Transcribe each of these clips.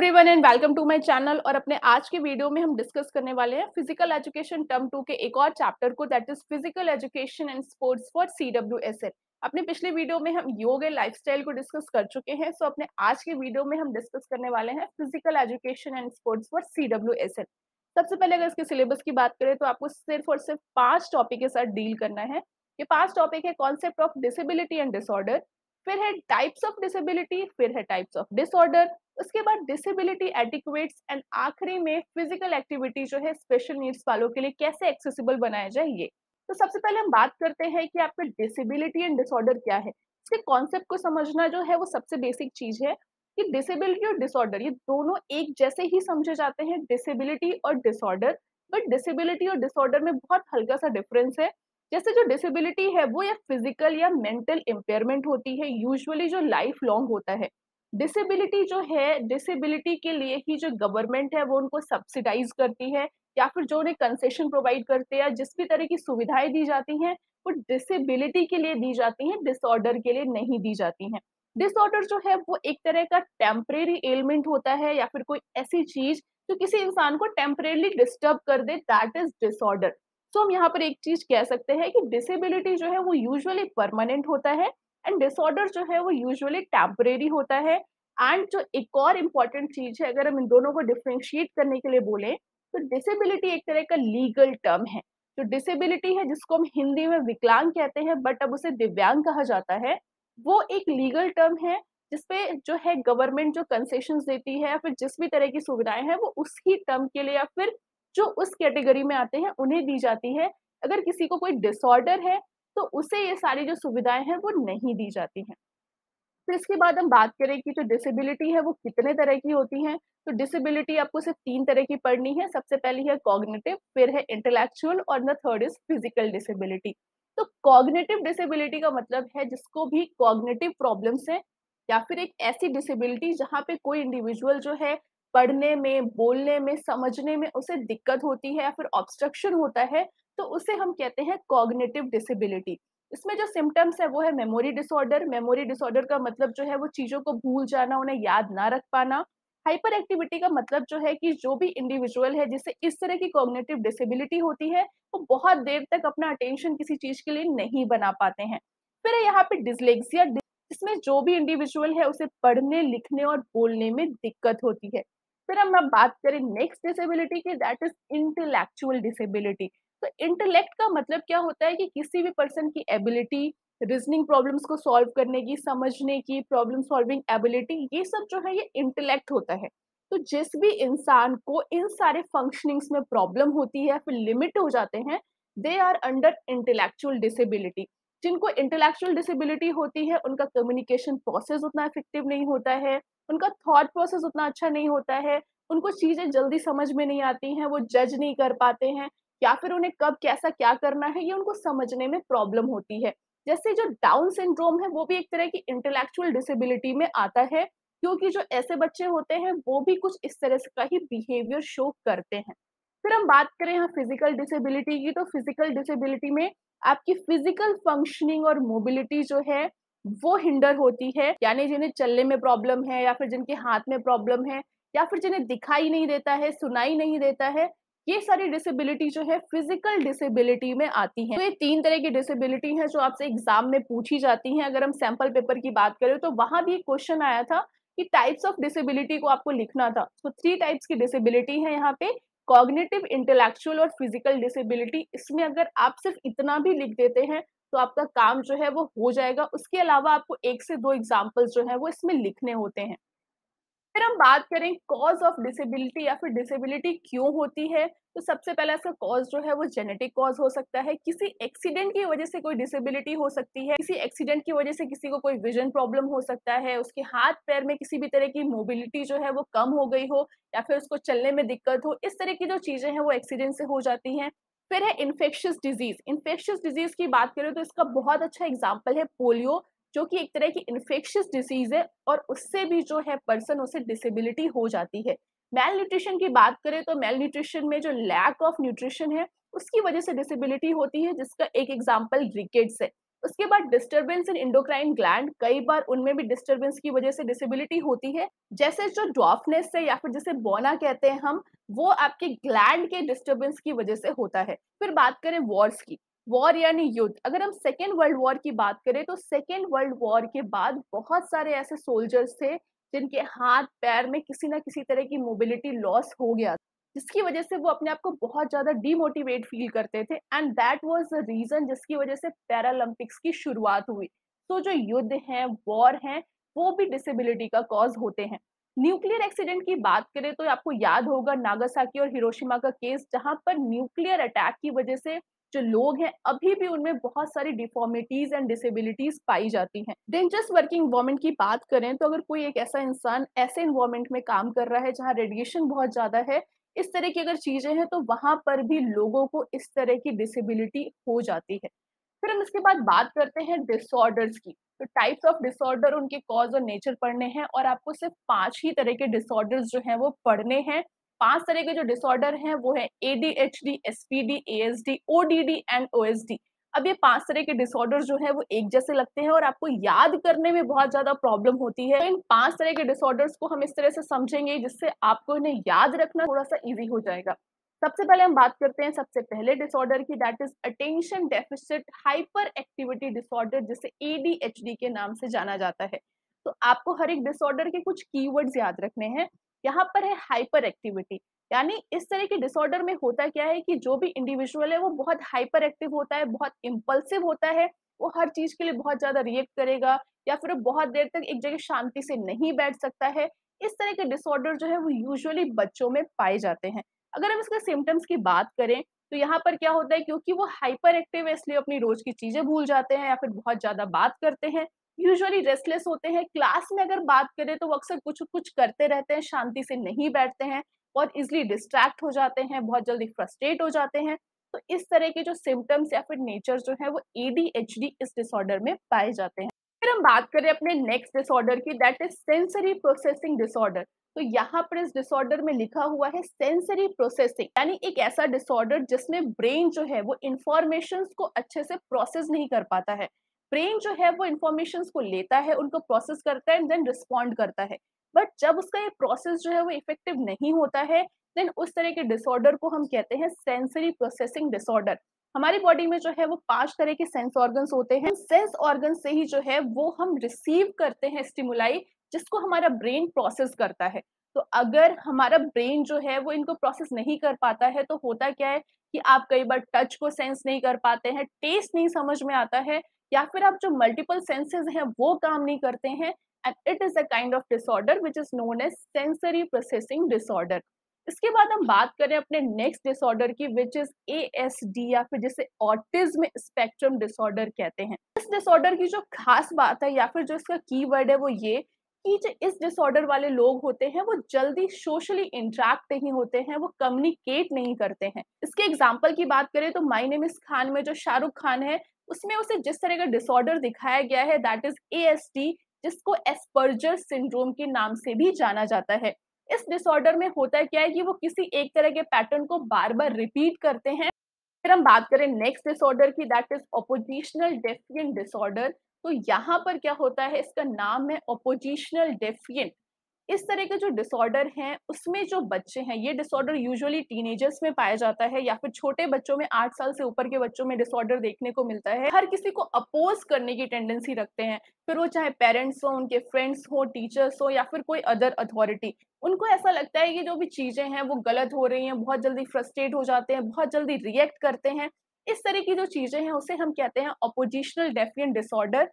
Everyone and welcome to my channel. और अपने आज के वीडियो में हम डिस्कस करने वाले हैं फिजिकल एजुकेशन टर्म 2 के एक और चैप्टर को, that is physical education and sports for CWSL। अपने पिछले वीडियो में हम योग एंड लाइफस्टाइल को डिस्कस कर चुके हैं, सो अपने आज के वीडियो में हम डिस्कस करने वाले हैं physical education and sports for CWSL। सबसे पहले अगर इसके सिलेबस की बात करें तो आपको सिर्फ और सिर्फ 5 टॉपिक के साथ डील करना है। ये 5 टॉपिक है concept of disability and disorder, फिर है टाइप्स ऑफ डिसेबिलिटी, फिर है टाइप्स ऑफ डिसऑर्डर, उसके बाद डिसेबिलिटी एडिक्वेट्स एंड आखिरी में फिजिकल एक्टिविटी जो है स्पेशल नीड्स वालों के लिए कैसे एक्सेसिबल बनाया जाए ये। तो सबसे पहले हम बात करते हैं कि आपका डिसेबिलिटी एंड डिसऑर्डर क्या है। इसके कॉन्सेप्ट को समझना जो है वो सबसे बेसिक चीज है कि डिसेबिलिटी और डिसऑर्डर ये दोनों एक जैसे ही समझे जाते हैं, डिसेबिलिटी और डिसऑर्डर। बट डिसेबिलिटी और डिसऑर्डर में बहुत हल्का सा डिफरेंस है। जैसे जो डिसेबिलिटी है वो या फिजिकल या मेंटल इम्पेयरमेंट होती है, यूजुअली जो लाइफ लॉन्ग होता है। डिसेबिलिटी जो है, डिसेबिलिटी के लिए ही जो गवर्नमेंट है वो उनको सब्सिडाइज करती है या फिर जो उन्हें कंसेशन प्रोवाइड करते हैं, जिस भी तरह की सुविधाएं दी जाती हैं वो डिसेबिलिटी के लिए दी जाती हैं, डिसऑर्डर के लिए नहीं दी जाती हैं। डिसऑर्डर जो है वो एक तरह का टेम्परेरी एलिमेंट होता है या फिर कोई ऐसी चीज जो किसी इंसान को टेम्परेली डिस्टर्ब कर दे, दैट इज डिसऑर्डर। तो हम यहाँ पर एक चीज कह सकते हैं कि डिसेबिलिटी जो है वो यूजुअली परमानेंट होता है एंड डिसऑर्डर जो है वो यूजुअली टेम्परेरी होता है। एंड जो एक और इम्पॉर्टेंट चीज है, अगर हम इन दोनों को डिफरेंशिएट करने के लिए बोले तो डिसेबिलिटी एक तरह का लीगल टर्म है। जो डिसेबिलिटी है जिसको हम हिंदी में विकलांग कहते हैं बट अब उसे दिव्यांग कहा जाता है, वो एक लीगल टर्म है जिसपे जो है गवर्नमेंट जो कंसेशंस देती है या फिर जिस भी तरह की सुविधाएं हैं वो उसी टर्म के लिए या फिर जो उस कैटेगरी में आते हैं उन्हें दी जाती है। अगर किसी को कोई डिसऑर्डर है तो उसे ये सारी जो सुविधाएं हैं वो नहीं दी जाती हैं। फिर इसके बाद हम बात करें कि जो डिसेबिलिटी है वो कितने तरह की होती है। तो डिसेबिलिटी आपको सिर्फ 3 तरह की पढ़नी है। सबसे पहली है कॉग्निटिव, फिर है इंटेलेक्चुअल और the third is physical disability. तो कॉग्निटिव डिसेबिलिटी का मतलब है जिसको भी कॉग्निटिव प्रॉब्लम्स है या फिर एक ऐसी डिसेबिलिटी जहाँ पे कोई इंडिविजुअल जो है पढ़ने में, बोलने में, समझने में उसे दिक्कत होती है या फिर ऑब्स्ट्रक्शन होता है, तो उसे हम कहते हैं कॉग्निटिव डिसेबिलिटी। इसमें जो सिम्टम्स है वो है मेमोरी डिसऑर्डर। मेमोरी डिसऑर्डर का मतलब जो है वो चीजों को भूल जाना, उन्हें याद ना रख पाना। हाइपर एक्टिविटी का मतलब जो है कि जो भी इंडिविजुअल है जिसे इस तरह की कॉग्निटिव डिसेबिलिटी होती है वो बहुत देर तक अपना अटेंशन किसी चीज के लिए नहीं बना पाते हैं। फिर है यहाँ पे डिसलेक्सिया, जिसमें जो भी इंडिविजुअल है उसे पढ़ने, लिखने और बोलने में दिक्कत होती है। फिर हम अब बात करें नेक्स्ट डिसेबिलिटी की, दैट इज इंटेलेक्चुअल डिसेबिलिटी। तो इंटेलेक्ट का मतलब क्या होता है कि किसी भी पर्सन की एबिलिटी, रीजनिंग प्रॉब्लम्स को सॉल्व करने की, समझने की, प्रॉब्लम सॉल्विंग एबिलिटी, ये सब जो है ये इंटेलेक्ट होता है। तो जिस भी इंसान को इन सारे फंक्शनिंग्स में प्रॉब्लम होती है, फिर लिमिट हो जाते हैं, they are under intellectual disability. जिनको इंटेलेक्चुअल डिसेबिलिटी होती है उनका कम्युनिकेशन प्रोसेस उतना इफेक्टिव नहीं होता है, उनका थॉट प्रोसेस उतना अच्छा नहीं होता है, उनको चीजें जल्दी समझ में नहीं आती हैं, वो जज नहीं कर पाते हैं या फिर उन्हें कब कैसा क्या करना है ये उनको समझने में प्रॉब्लम होती है। जैसे जो डाउन सिंड्रोम है वो भी एक तरह की इंटेलेक्चुअल डिसेबिलिटी में आता है, क्योंकि जो ऐसे बच्चे होते हैं वो भी कुछ इस तरह से का ही बिहेवियर शो करते हैं। फिर हम बात करें यहाँ फिजिकल डिसेबिलिटी की, तो फिजिकल डिसेबिलिटी में आपकी फिजिकल फंक्शनिंग और मोबिलिटी जो है वो हिंडर होती है, यानी जिन्हें चलने में प्रॉब्लम है या फिर जिनके हाथ में प्रॉब्लम है या फिर जिन्हें दिखाई नहीं देता है, सुनाई नहीं देता है, ये सारी डिसेबिलिटी जो है फिजिकल डिसेबिलिटी में आती है। तो ये 3 तरह की डिसेबिलिटी है जो आपसे एग्जाम में पूछी जाती हैं। अगर हम सैंपल पेपर की बात करें तो वहां भी क्वेश्चन आया था कि टाइप्स ऑफ डिसेबिलिटी को आपको लिखना था। तो 3 टाइप्स की डिसेबिलिटी है यहाँ पे, कॉग्निटिव, इंटेलेक्चुअल और फिजिकल डिसेबिलिटी। इसमें अगर आप सिर्फ इतना भी लिख देते हैं तो आपका काम जो है वो हो जाएगा। उसके अलावा आपको 1 से 2 एग्जाम्पल्स जो है वो इसमें लिखने होते हैं। फिर हम बात करें कॉज ऑफ डिसेबिलिटी या फिर डिसेबिलिटी क्यों होती है। तो सबसे पहला इसका कॉज जो है वो जेनेटिक कॉज हो सकता है, किसी एक्सीडेंट की वजह से कोई डिसेबिलिटी हो सकती है, किसी एक्सीडेंट की वजह से किसी को कोई विजन प्रॉब्लम हो सकता है, उसके हाथ पैर में किसी भी तरह की मोबिलिटी जो है वो कम हो गई हो या फिर उसको चलने में दिक्कत हो, इस तरह की जो चीजें हैं वो एक्सीडेंट से हो जाती हैं। फिर है इन्फेक्शियस डिजीज। इन्फेक्शियस डिजीज की बात करें तो इसका बहुत अच्छा एग्जाम्पल है पोलियो, जो कि एक तरह की इन्फेक्शियस डिसीज है और उससे भी जो है पर्सन उसे डिसेबिलिटी हो जाती है। मेल न्यूट्रिशन की बात करें तो मेल न्यूट्रिशन में जो लैक ऑफ न्यूट्रिशन है उसकी वजह से डिसेबिलिटी होती है, जिसका एक एग्जांपल रिकेट्स है। उसके बाद डिस्टर्बेंस इन एंडोक्राइन ग्लैंड, कई बार उनमें भी डिस्टर्बेंस की वजह से डिसेबिलिटी होती है, जैसे जो ड्वार्फनेस है या फिर जिसे बोना कहते हैं हम, वो आपके ग्लैंड के डिस्टर्बेंस की वजह से होता है। फिर बात करें वॉर्स की, वॉर यानी युद्ध। अगर हम सेकेंड वर्ल्ड वॉर की बात करें तो सेकेंड वर्ल्ड वॉर के बाद बहुत सारे ऐसे सोल्जर्स थे जिनके हाथ पैर में किसी ना किसी तरह की मोबिलिटी लॉस हो गया, जिसकी वजह से वो अपने आप को बहुत ज़्यादा डिमोटिवेट फ़ील करते थे, and that was the reason जिसकी वजह से पैरालंपिक्स की शुरुआत हुई। तो जो युद्ध हैं, वॉर हैं, वो भी डिसेबिलिटी का कॉज़ होते हैं। न्यूक्लियर एक्सीडेंट की बात करें तो आपको याद होगा नागासाकी और हिरोशिमा का केस, जहाँ पर न्यूक्लियर अटैक की वजह से जो लोग हैं, अभी भी उनमें बहुत सारी डिफ़ॉर्मिटीज़ एंड डिसेबिलिटीज़ पाई जाती हैं। डेंजरस वर्किंग एनवायरनमेंट की बात करें तो अगर कोई एक ऐसा इंसान ऐसे एनवायरनमेंट में काम कर रहा है जहाँ रेडिएशन बहुत ज़्यादा है, इस तरह की अगर चीज़ें हैं तो वहाँ पर भी लोगों को इस तरह की डिसेबिलिटी हो जाती है। फिर हम इसके बाद बात करते हैं डिसऑर्डर्स की। तो टाइप्स ऑफ डिसऑर्डर, उनके कॉज़ और नेचर पढ़ने हैं और आपको सिर्फ़ 5 ही तरह के डिसऑर्डर्स जो हैं वो पढ़ने हैं। 5 तरह के जो डिसऑर्डर हैं वो है ADHD, SPD, ASD, ODD and OSD. अब ये 5 तरह के डिसऑर्डर जो हैं वो एक जैसे लगते हैं और आपको याद करने में बहुत ज़्यादा प्रॉब्लम होती है। तो इन 5 तरह के डिसऑर्डर्स को हम इस तरह से समझेंगे जिससे आपको इन्हें याद रखना थोड़ा-सा ईज़ी हो जाएगा। सबसे पहले हम बात करते हैं सबसे पहले डिसऑर्डर की, that is attention deficit hyper activity disorder, जिसे एडीएचडी के नाम से जाना जाता है। तो आपको हर एक डिसऑर्डर के कुछ कीवर्ड्स याद रखने हैं। यहाँ पर है हाइपर एक्टिविटी, यानी इस तरह के डिसऑर्डर में होता क्या है कि जो भी इंडिविजुअल है वो बहुत हाइपर एक्टिव होता है, बहुत इम्पल्सिव होता है, वो हर चीज़ के लिए बहुत ज़्यादा रिएक्ट करेगा या फिर वो बहुत देर तक एक जगह शांति से नहीं बैठ सकता है। इस तरह के डिसऑर्डर जो है वो यूजुअली बच्चों में पाए जाते हैं। अगर हम इसके सिम्पटम्स की बात करें तो यहाँ पर क्या होता है, क्योंकि वो हाइपर एक्टिव है इसलिए अपनी रोज की चीजें भूल जाते हैं या फिर बहुत ज्यादा बात करते हैं, यूजुअली रेस्टलेस होते हैं। क्लास में अगर बात करें तो वो अक्सर कुछ कुछ करते रहते हैं, शांति से नहीं बैठते हैं, बहुत इजिली डिस्ट्रैक्ट हो जाते हैं, बहुत जल्दी फ्रस्ट्रेट हो जाते हैं। तो इस तरह के जो सिम्टम्स या फिर नेचर जो है वो एडीएचडी इस डिसऑर्डर में पाए जाते हैं। फिर हम बात करें अपने नेक्स्ट डिसऑर्डर की, that is sensory processing disorder. तो यहाँ पर इस डिसऑर्डर में लिखा हुआ है सेंसरी प्रोसेसिंग, यानी एक ऐसा डिसऑर्डर जिसमें ब्रेन जो है वो इंफॉर्मेशंस को अच्छे से प्रोसेस नहीं कर पाता है। ब्रेन जो है वो इंफॉर्मेशंस को लेता है, उनको प्रोसेस करता है एंड देन रिस्पॉन्ड करता है, बट जब उसका ये प्रोसेस जो है वो इफेक्टिव नहीं होता है, देन उस तरह के डिसऑर्डर को हम कहते हैं सेंसरी प्रोसेसिंग डिसऑर्डर। हमारी बॉडी में जो है वो 5 तरह के सेंस ऑर्गन्स होते हैं। सेंस ऑर्गन से ही जो है वो हम रिसीव करते हैं स्टिमुलाई, जिसको हमारा ब्रेन प्रोसेस करता है। तो अगर हमारा ब्रेन जो है वो इनको प्रोसेस नहीं कर पाता है तो होता क्या है कि आप कई बार टच को सेंस नहीं कर पाते हैं, टेस्ट नहीं समझ में आता है, या फिर आप जो मल्टीपल सेंसेस हैं वो काम नहीं करते हैं, and it is a kind of disorder which is known as sensory processing disorder. इसके बाद हम बात करें अपने नेक्स्ट डिसऑर्डर की, विच इज एएसडी या फिर जिसे ऑटिज्म स्पेक्ट्रम डिसऑर्डर कहते हैं। इस डिसऑर्डर की जो खास बात है या फिर जो इसका कीवर्ड है वो ये कि जो इस डिसऑर्डर वाले लोग होते हैं वो जल्दी सोशली इंटरेक्ट नहीं होते हैं, वो कम्युनिकेट नहीं करते हैं। इसके एग्जाम्पल की बात करें तो माय नेम इज खान में जो शाहरुख खान है, उसमें उसे जिस तरह का डिसऑर्डर दिखाया गया है दैट इज एएसडी, जिसको एस्पर्जर सिंड्रोम के नाम से भी जाना जाता है। इस डिसऑर्डर में होता क्या है कि वो किसी एक तरह के पैटर्न को बार बार रिपीट करते हैं। फिर हम बात करें नेक्स्ट डिसऑर्डर की, that is oppositional defiant disorder. तो यहाँ पर क्या होता है, इसका नाम है ऑपोजिशनल डेफिएंट। इस तरह के जो डिसऑर्डर हैं उसमें जो बच्चे हैं, ये डिसऑर्डर यूजुअली टीनेजर्स में पाया जाता है या फिर छोटे बच्चों में, 8 साल से ऊपर के बच्चों में डिसऑर्डर देखने को मिलता है। हर किसी को अपोज करने की टेंडेंसी रखते हैं, फिर वो चाहे पेरेंट्स हो, उनके फ्रेंड्स हो, टीचर्स हो या फिर कोई अदर अथॉरिटी। उनको ऐसा लगता है कि जो भी चीजें हैं वो गलत हो रही हैं, बहुत जल्दी फ्रस्ट्रेट हो जाते हैं, बहुत जल्दी रिएक्ट करते हैं। इस तरह की जो चीजें हैं उसे हम कहते हैं ऑपोजिशनल डेफिएंट डिसऑर्डर।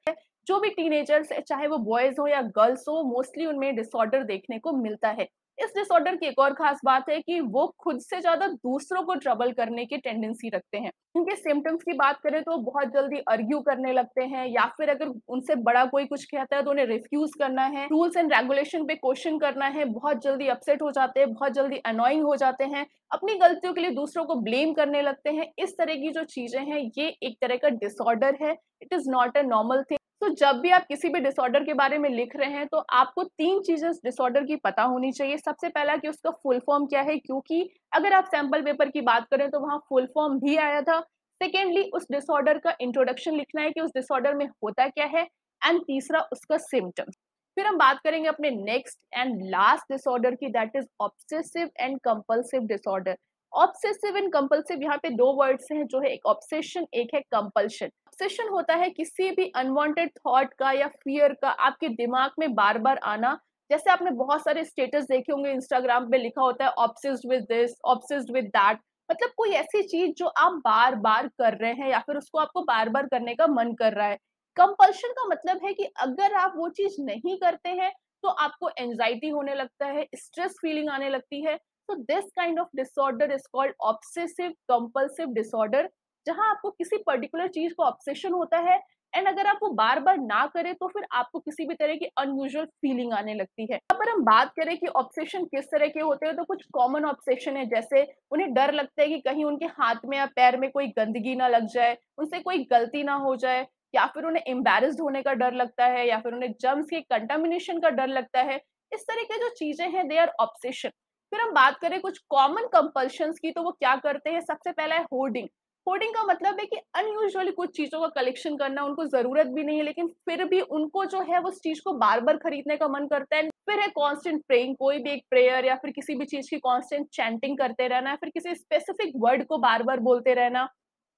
जो भी टीनेजर्स है, चाहे वो बॉयज हो या गर्ल्स हो, मोस्टली उनमें डिसऑर्डर देखने को मिलता है। इस डिसऑर्डर की एक और खास बात है कि वो खुद से ज्यादा दूसरों को ट्रबल करने की टेंडेंसी रखते हैं। इनके सिम्टम्स की बात करें तो बहुत जल्दी आर्ग्यू करने लगते हैं, या फिर अगर उनसे बड़ा कोई कुछ कहता है तो उन्हें रिफ्यूज करना है, रूल्स एंड रेगुलेशन पे क्वेश्चन करना है, बहुत जल्दी अपसेट हो जाते हैं, बहुत जल्दी अनोइंग हो जाते हैं, अपनी गलतियों के लिए दूसरों को ब्लेम करने लगते हैं। इस तरह की जो चीजें हैं ये एक तरह का डिसऑर्डर है, it is not a normal thing. तो जब भी आप किसी भी डिसऑर्डर के बारे में लिख रहे हैं तो आपको 3 चीजें उस डिसऑर्डर की पता होनी चाहिए। सबसे पहला कि उसका फुल फॉर्म क्या है, क्योंकि अगर आप सैंपल पेपर की बात करें तो वहाँ फुल फॉर्म भी आया था, सेकेंडली उस डिसऑर्डर का इंट्रोडक्शन लिखना है कि उस डिसऑर्डर में होता क्या है, एंड तीसरा उसका सिम्टम्स। फिर हम बात करेंगे अपने नेक्स्ट एंड लास्ट डिसऑर्डर की, that is obsessive and compulsive disorder. Obsessive and compulsive, यहाँ पे दो वर्ड्स हैं जो है, एक ऑब्सेशन एक है कंपल्शन। ऑब्सेशन होता है किसी भी अनवांटेड थॉट का या फियर का आपके दिमाग में बार बार आना। जैसे आपने बहुत सारे स्टेटस देखे होंगे इंस्टाग्राम पे, लिखा होता है obsessed with this, obsessed with that. मतलब कोई ऐसी चीज जो आप बार बार कर रहे हैं या फिर उसको आपको बार बार करने का मन कर रहा है। कंपल्शन का मतलब है कि अगर आप वो चीज नहीं करते हैं तो आपको एंजाइटी होने लगता है, स्ट्रेस फीलिंग आने लगती है। तो this kind of disorder is called obsessive compulsive disorder, जहां आपको किसी पर्टिकुलर चीज को ऑब्सेशन होता है, एंड अगर आप वो बार बार ना करें तो फिर आपको किसी भी तरह की अनयूजुअल फीलिंग आने लगती है। यहाँ पर हम बात करें कि ऑब्सेशन किस तरह के होते हैं, तो कुछ कॉमन ऑब्सेशन है, जैसे उन्हें डर लगता है कि कहीं उनके हाथ में या पैर में कोई गंदगी ना लग जाए, उनसे कोई गलती ना हो जाए, या फिर उन्हें एम्बैरेस्ड होने का डर लगता है, या फिर उन्हें जर्म्स के कंटामिनेशन का डर लगता है। इस तरह के जो चीजें हैं दे आर ऑब्सेशन। फिर हम बात करें कुछ कॉमन कंपल्शंस की, तो वो क्या करते हैं, सबसे पहला है होर्डिंग। होर्डिंग का मतलब है कि अनयूजुअली कुछ चीजों का कलेक्शन करना, उनको जरूरत भी नहीं है लेकिन फिर भी उनको जो है उस चीज को बार बार खरीदने का मन करता है। फिर है कांस्टेंट प्रेइंग, कोई भी एक प्रेयर या फिर किसी भी चीज की कांस्टेंट चैंटिंग करते रहना, या फिर किसी स्पेसिफिक वर्ड को बार बार बोलते रहना,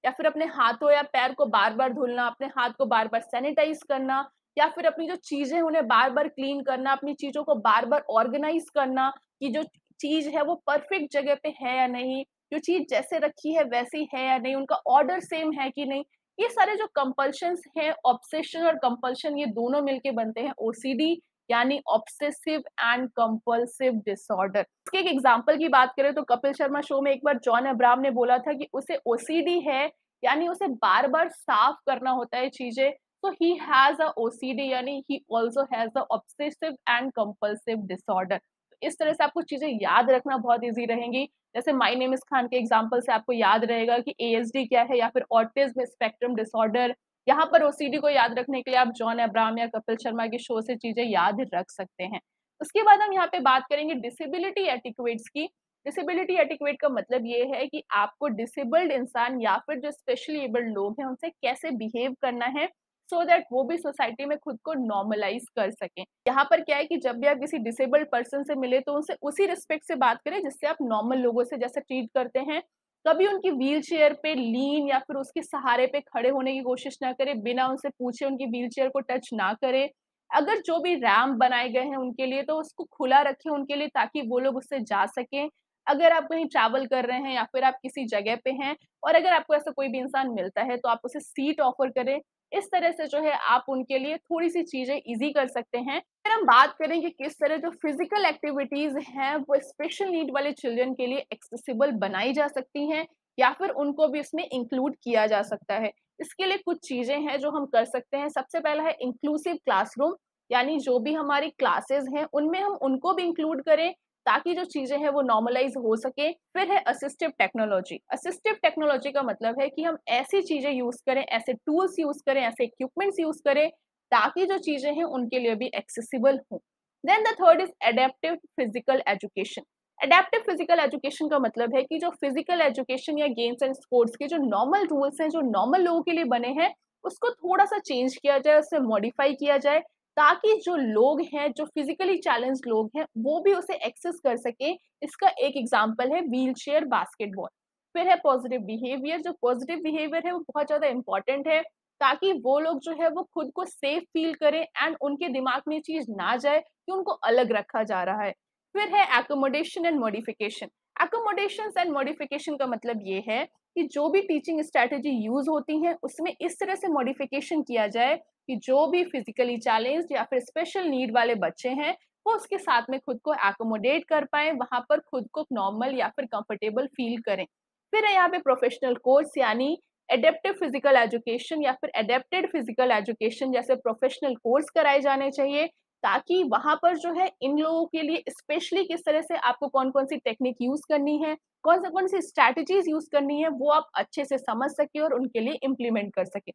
या फिर अपने हाथों या पैर को बार बार धुलना, अपने हाथ को बार बार सैनिटाइज करना, या फिर अपनी जो चीजें उन्हें बार बार क्लीन करना, अपनी चीजों को बार बार ऑर्गेनाइज करना कि जो चीज है वो परफेक्ट जगह पे है या नहीं, जो चीज जैसे रखी है वैसी है या नहीं, उनका ऑर्डर सेम है कि नहीं। ये सारे जो कंपल्शंस हैं, ऑब्सेशन और कंपल्शन, ये दोनों मिलके बनते हैं ओसीडी, यानी ऑब्सेसिव एंड कंपल्सिव डिसऑर्डर। इसके एक एग्जांपल की बात करें तो कपिल शर्मा शो में एक बार जॉन अब्राहम ने बोला था कि उसे ओसीडी है, यानी उसे बार बार साफ करना होता है चीजें। तो ही हैज अ ओसीडी, यानी ही also has the obsessive and compulsive disorder. इस तरह से आपको चीजें याद रखना बहुत इजी रहेंगी। जैसे माय नेम इज खान के एग्जांपल से आपको याद रहेगा कि एएसडी क्या है, या फिर ऑटिज्म स्पेक्ट्रम डिसऑर्डर। यहाँ पर ओसीडी को याद रखने के लिए आप जॉन अब्राहम या कपिल शर्मा के शो से चीजें याद रख सकते हैं। उसके बाद हम यहाँ पे बात करेंगे डिसेबिलिटी एटिक्वेट्स की। डिसेबिलिटी एटिक्वेट का मतलब ये है कि आपको डिसेबल्ड इंसान या फिर जो स्पेशली एबल्ड लोग हैं उनसे कैसे बिहेव करना है, सो दैट वो भी सोसाइटी में खुद को नॉर्मलाइज कर सकें। यहाँ पर क्या है कि जब भी आप किसी डिसेबल्ड पर्सन से मिले तो उनसे उसी रिस्पेक्ट से बात करें जिससे आप नॉर्मल लोगों से जैसे ट्रीट करते हैं। कभी उनकी व्हील चेयर पे लीन या फिर उसके सहारे पे खड़े होने की कोशिश ना करें, बिना उनसे पूछे उनकी व्हील चेयर को टच ना करें। अगर जो भी रैम्प बनाए गए हैं उनके लिए तो उसको खुला रखें उनके लिए, ताकि वो लोग उससे जा सकें। अगर आप कहीं ट्रैवल कर रहे हैं या फिर आप किसी जगह पे हैं और अगर आपको ऐसा कोई भी इंसान मिलता है तो आप उसे सीट ऑफर करें। इस तरह से जो है आप उनके लिए थोड़ी-सी चीज़ें ईज़ी कर सकते हैं। फिर हम बात करें कि किस तरह जो फिज़िकल एक्टिविटीज़ हैं वो स्पेशल नीड वाले चिल्ड्रन के लिए एक्सेसिबल बनाई जा सकती हैं, या फिर उनको भी इसमें इंक्लूड किया जा सकता है। इसके लिए कुछ चीज़ें हैं जो हम कर सकते हैं। सबसे पहला है इंक्लूसिव क्लासरूम, यानी जो भी हमारी क्लासेस हैं उनमें हम उनको भी इंक्लूड करें ताकि जो चीज़ें हैं वो नॉर्मलाइज़ हो सके। फिर है असिस्टिव टेक्नोलॉजी। असिस्टिव टेक्नोलॉजी का मतलब है कि हम ऐसी चीज़ें यूज़ करें, ऐसे टूल्स यूज़ करें, ऐसे इक्विपमेंट्स यूज़ करें ताकि जो चीज़ें हैं उनके लिए भी एक्सेसिबल हों। Then the third is adaptive physical education. Adaptive physical education का मतलब है कि जो फिजिकल एजुकेशन या गेम्स एंड स्पोर्ट्स के जो नॉर्मल रूल्स हैं, जो नॉर्मल लोगों के लिए बने हैं, उसको थोड़ा-सा चेंज किया जाए, उसे मॉडिफाई किया जाए ताकि जो लोग हैं, जो फिजिकली चैलेंज्ड लोग हैं, वो भी उसे एक्सेस कर सकें। इसका एक एग्जांपल है व्हीलचेयर बास्केटबॉल। फिर है पॉजिटिव बिहेवियर। जो पॉजिटिव बिहेवियर है वो बहुत ज़्यादा इम्पोर्टेंट है ताकि वो लोग जो है वो खुद को सेफ फील करें एंड उनके दिमाग में ये चीज़ ना जाए कि उनको अलग रखा जा रहा है। फिर है accommodation and modification. Accommodations and modification का मतलब ये है कि जो भी टीचिंग स्ट्रैटेजी यूज़ होती हैं, उसमें इस तरह से मॉडिफिकेशन किया जाए कि जो भी फिजिकली चैलेंज्ड या फिर स्पेशल नीड वाले बच्चे हैं, वो उसके साथ में खुद को एकोमोडेट कर पाएँ, वहाँ पर खुद को नॉर्मल या फिर कंफर्टेबल फील करें। फिर है यहाँ पे प्रोफेशनल कोर्स, यानी एडेप्टिव फिजिकल एजुकेशन या फिर एडेप्टेड फिजिकल एजुकेशन जैसे प्रोफेशनल कोर्स कराए जाने चाहिए, ताकि वहाँ पर जो है इन लोगों के लिए स्पेशली किस तरह से आपको कौन-कौन सी टेक्निक यूज़ करनी है, कौन सी स्ट्रैटेजीज़ यूज़ करनी है, वो आप अच्छे से समझ सकें और उनके लिए इम्प्लीमेंट कर सकें।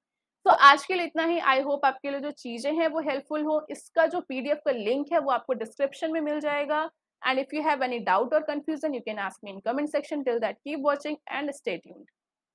तो आज के लिए इतना ही। आई होप आपके लिए जो चीज़ें हैं वो हेल्पफुल हो। इसका जो पीडीएफ का लिंक है वो आपको डिस्क्रिप्शन में मिल जाएगा। And if you have any doubt और confusion, you can ask me in comment section. Till that keep watching and stay tuned.